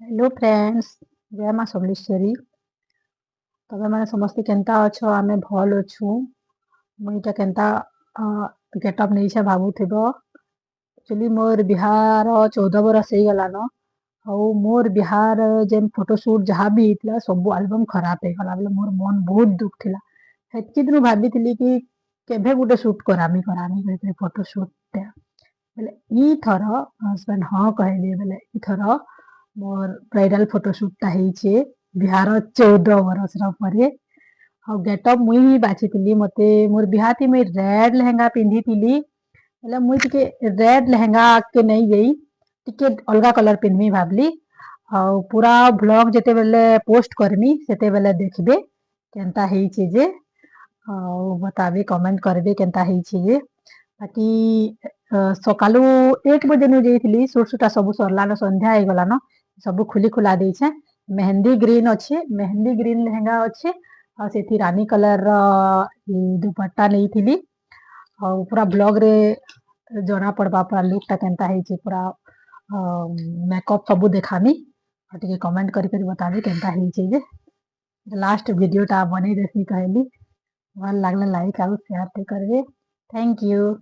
Hello friends, जय माँ समलेश्वरी। तबे मैंने समस्ते केनता अछ? आमे भल अछु। मुईटा केनता गेटअप नहीं छे भाबुथिबो। एक्चुअली मोर बिहार 14 बरस हो गलान। और मोर बिहार जेन फोटोशूट जहाँ भी होता सब एल्बम खराब हो गला बोले मोर मन बहुत दुख थिला। हेतकी दिन भाभी कि केभे गुटे शूट करामी करामी कहते फोटोशूट बोले ई थर हस्बैंड हाँ कहले बोले ई थर मोर ब्राइडल फोटोशूट होइछे बिहार 14 बरस परे। और गेटअप मुई ही बाछी मते मोर बिहाती मुई रेड लेहेंगा पिंधी बोले मुई टिके रेड लेहेंगा के नहीं गई टिके अलगा कलर पिंधमी भाबली। और पूरा ब्लॉग जेते बेले पोस्ट करमी सेते बेले देखबे केनता हेइछे जे और बताबे कमेंट करबे केनता हेइछे जे। बाकी सकालू 1 बजे नु जाइली सुट सुटा सब सरलान संध्या हो गलान सब खुली खुला देछे। मेहंदी ग्रीन अच्छे मेहंदी ग्रीन लेहेंगा अच्छे और सेठी रानी कलर दुपट्टा नहीं थी। और पूरा ब्लॉग रे जना पड़बा पूरा लुक टा केनता हेइछे पूरा मेकअप सब देखामी और टिके कमेंट करी करी बताबी केनता हेइछे जे। लास्ट वीडियो टा बने देसी कहली भल लागले लाइक आउ शेयर ते करबे। Thank you.